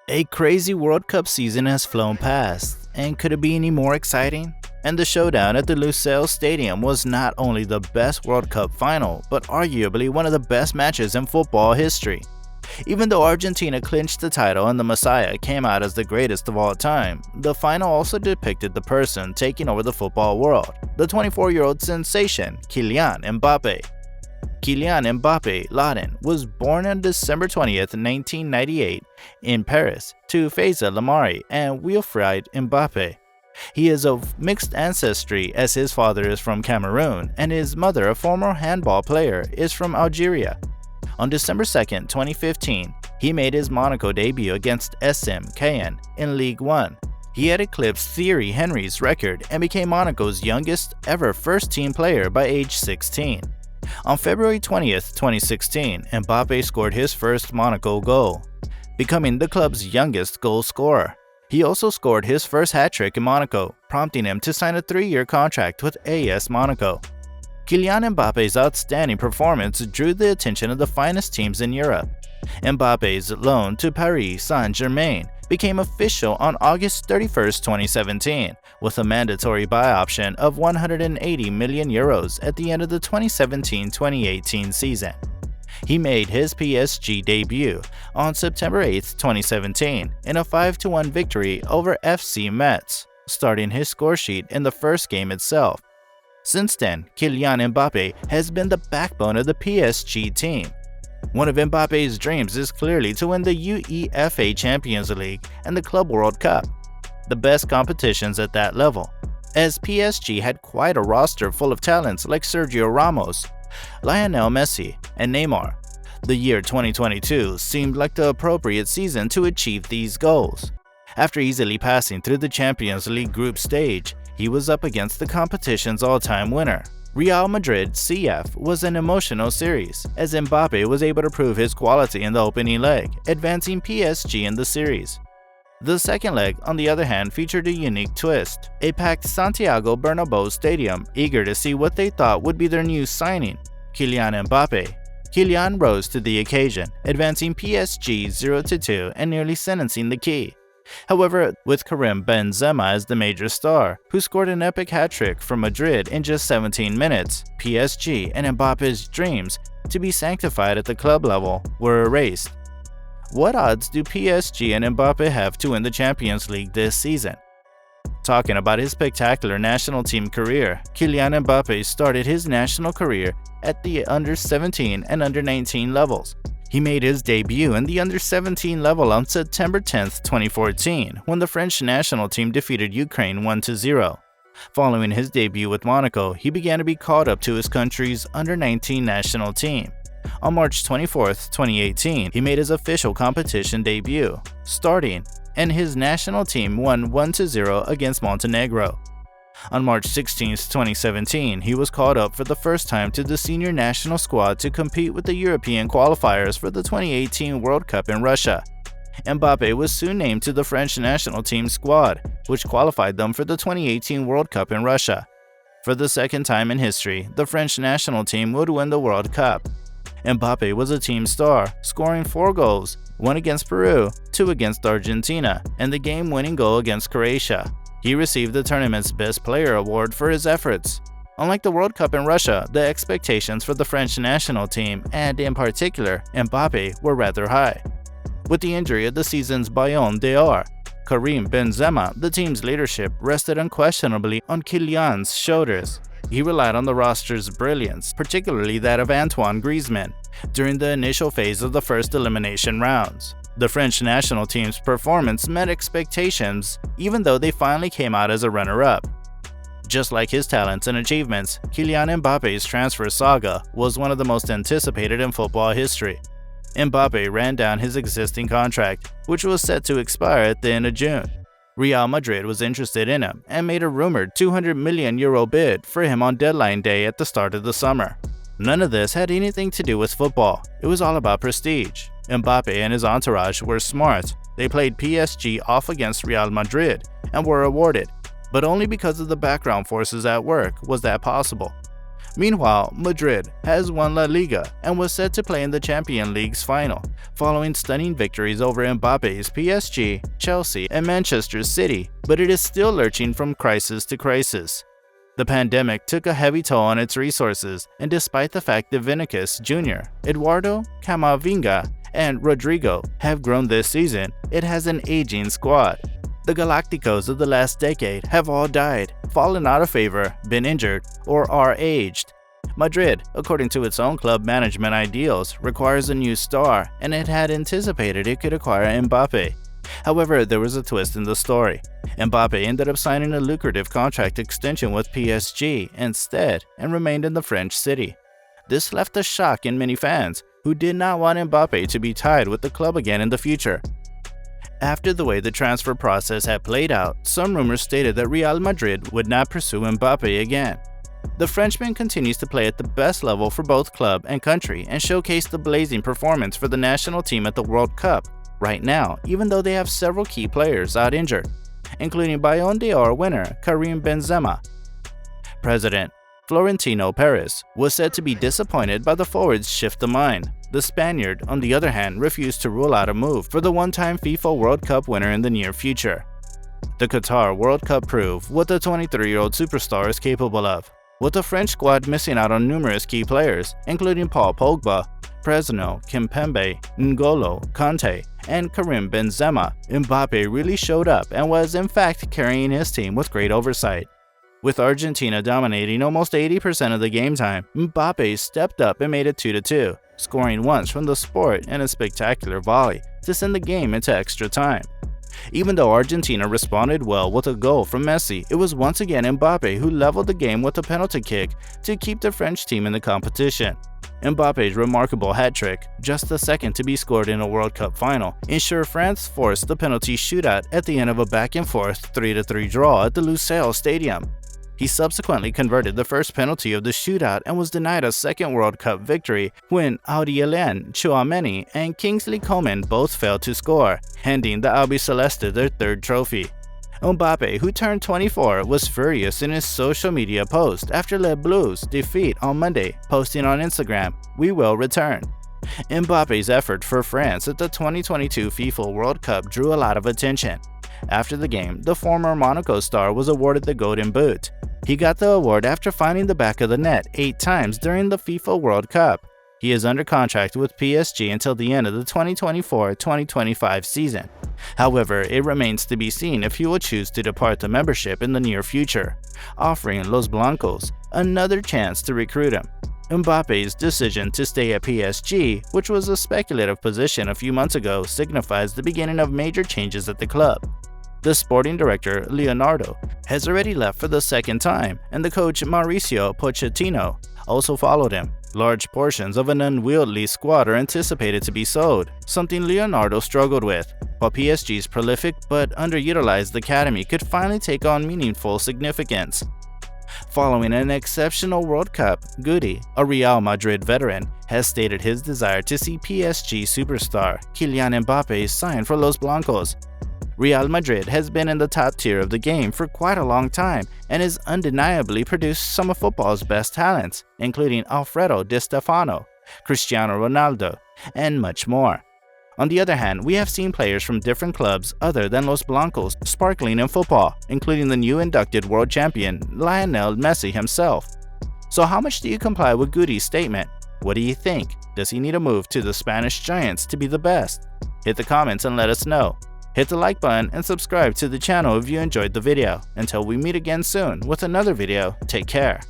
A crazy World Cup season has flown past, and could it be any more exciting? And the showdown at the Lusail Stadium was not only the best World Cup final, but arguably one of the best matches in football history. Even though Argentina clinched the title and the Messiah came out as the greatest of all time, the final also depicted the person taking over the football world, the 24-year-old sensation, Kylian Mbappé. Kylian Mbappé Laden was born on December 20th, 1998 in Paris to Faiza Lamari and Wilfried Mbappé. He is of mixed ancestry as his father is from Cameroon and his mother, a former handball player, is from Algeria. On December 2, 2015, he made his Monaco debut against SM Caen in Ligue 1. He had eclipsed Thierry Henry's record and became Monaco's youngest ever first-team player by age 16. On February 20, 2016, Mbappé scored his first Monaco goal, becoming the club's youngest goal scorer. He also scored his first hat-trick in Monaco, prompting him to sign a 3-year contract with AS Monaco. Kylian Mbappe's outstanding performance drew the attention of the finest teams in Europe. Mbappe's loan to Paris Saint-Germain became official on August 31, 2017, with a mandatory buy option of €180 million at the end of the 2017-2018 season. He made his PSG debut on September 8, 2017, in a 5-1 victory over FC Metz, starting his scoresheet in the first game itself. Since then, Kylian Mbappé has been the backbone of the PSG team. One of Mbappe's dreams is clearly to win the UEFA Champions League and the Club World Cup, the best competitions at that level, as PSG had quite a roster full of talents like Sergio Ramos, Lionel Messi, and Neymar. The year 2022 seemed like the appropriate season to achieve these goals. After easily passing through the Champions League group stage, he was up against the competition's all-time winner. Real Madrid CF was an emotional series, as Mbappé was able to prove his quality in the opening leg, advancing PSG in the series. The second leg, on the other hand, featured a unique twist. A packed Santiago Bernabéu stadium, eager to see what they thought would be their new signing, Kylian Mbappé. Kylian rose to the occasion, advancing PSG 0-2 and nearly sentencing the key. However, with Karim Benzema as the major star, who scored an epic hat-trick for Madrid in just 17 minutes, PSG and Mbappe's dreams to be sanctified at the club level were erased. What odds do PSG and Mbappe have to win the Champions League this season? Talking about his spectacular national team career, Kylian Mbappé started his national career at the under-17 and under-19 levels. He made his debut in the under-17 level on September 10, 2014, when the French national team defeated Ukraine 1-0. Following his debut with Monaco, he began to be called up to his country's under-19 national team. On March 24, 2018, he made his official competition debut, starting, and his national team won 1-0 against Montenegro. On March 16, 2017, he was called up for the first time to the senior national squad to compete with the European qualifiers for the 2018 World Cup in Russia. Mbappé was soon named to the French national team squad, which qualified them for the 2018 World Cup in Russia. For the second time in history, the French national team would win the World Cup. Mbappé was a team star, scoring 4 goals, 1 against Peru, 2 against Argentina, and the game-winning goal against Croatia. He received the tournament's Best Player award for his efforts. Unlike the World Cup in Russia, the expectations for the French national team, and in particular Mbappé, were rather high. With the injury of the season's Ballon d'Or, Karim Benzema, the team's leadership rested unquestionably on Kylian's shoulders. He relied on the roster's brilliance, particularly that of Antoine Griezmann, during the initial phase of the first elimination rounds. The French national team's performance met expectations, even though they finally came out as a runner-up. Just like his talents and achievements, Kylian Mbappe's transfer saga was one of the most anticipated in football history. Mbappé ran down his existing contract, which was set to expire at the end of June. Real Madrid was interested in him and made a rumored €200 million bid for him on deadline day at the start of the summer. None of this had anything to do with football. It was all about prestige. Mbappé and his entourage were smart. They played PSG off against Real Madrid and were awarded, but only because of the background forces at work was that possible. Meanwhile, Madrid has won La Liga and was set to play in the Champions League's final, following stunning victories over Mbappe's PSG, Chelsea, and Manchester City, but it is still lurching from crisis to crisis. The pandemic took a heavy toll on its resources, and despite the fact that Vinicius Jr., Eduardo Camavinga, and Rodrigo have grown this season, it has an aging squad. The Galacticos of the last decade have all died, fallen out of favor, been injured, or are aged. Madrid, according to its own club management ideals, requires a new star, and it had anticipated it could acquire Mbappe. However, there was a twist in the story. Mbappe ended up signing a lucrative contract extension with PSG instead and remained in the French city. This left a shock in many fans, who did not want Mbappe to be tied with the club again in the future. After the way the transfer process had played out, some rumors stated that Real Madrid would not pursue Mbappe again. The Frenchman continues to play at the best level for both club and country and showcased the blazing performance for the national team at the World Cup right now, even though they have several key players out injured, including Ballon d'Or winner Karim Benzema. President Florentino Perez was said to be disappointed by the forward's shift of mind. The Spaniard, on the other hand, refused to rule out a move for the one-time FIFA World Cup winner in the near future. The Qatar World Cup proved what the 23-year-old superstar is capable of, with the French squad missing out on numerous key players, including Paul Pogba, Presnel, Kimpembe, N'Golo, Kanté, and Karim Benzema. Mbappe really showed up and was in fact carrying his team with great oversight. With Argentina dominating almost 80% of the game time, Mbappe stepped up and made it 2-2, scoring once from the sport and a spectacular volley to send the game into extra time. Even though Argentina responded well with a goal from Messi, it was once again Mbappe who leveled the game with a penalty kick to keep the French team in the competition. Mbappe's remarkable hat-trick, just the second to be scored in a World Cup final, ensured France forced the penalty shootout at the end of a back-and-forth 3-3 draw at the Lusail Stadium. He subsequently converted the first penalty of the shootout and was denied a second World Cup victory when Aurélien Tchouameni and Kingsley Coman both failed to score, handing the Albiceleste their third trophy. Mbappe, who turned 24, was furious in his social media post after Les Bleus' defeat on Monday, posting on Instagram, "We will return." Mbappe's effort for France at the 2022 FIFA World Cup drew a lot of attention. After the game, the former Monaco star was awarded the Golden Boot. He got the award after finding the back of the net 8 times during the FIFA World Cup. He is under contract with PSG until the end of the 2024-2025 season. However, it remains to be seen if he will choose to depart the membership in the near future, offering Los Blancos another chance to recruit him. Mbappe's decision to stay at PSG, which was a speculative position a few months ago, signifies the beginning of major changes at the club. The sporting director, Leonardo, has already left for the second time, and the coach Mauricio Pochettino also followed him. Large portions of an unwieldy squad are anticipated to be sold, something Leonardo struggled with, while PSG's prolific but underutilized academy could finally take on meaningful significance. Following an exceptional World Cup, Guti, a Real Madrid veteran, has stated his desire to see PSG superstar Kylian Mbappé sign for Los Blancos. Real Madrid has been in the top tier of the game for quite a long time and has undeniably produced some of football's best talents, including Alfredo Di Stefano, Cristiano Ronaldo, and much more. On the other hand, we have seen players from different clubs other than Los Blancos sparkling in football, including the new inducted world champion Lionel Messi himself. So how much do you comply with Guti's statement? What do you think? Does he need a move to the Spanish Giants to be the best? Hit the comments and let us know. Hit the like button and subscribe to the channel if you enjoyed the video. Until we meet again soon with another video, take care.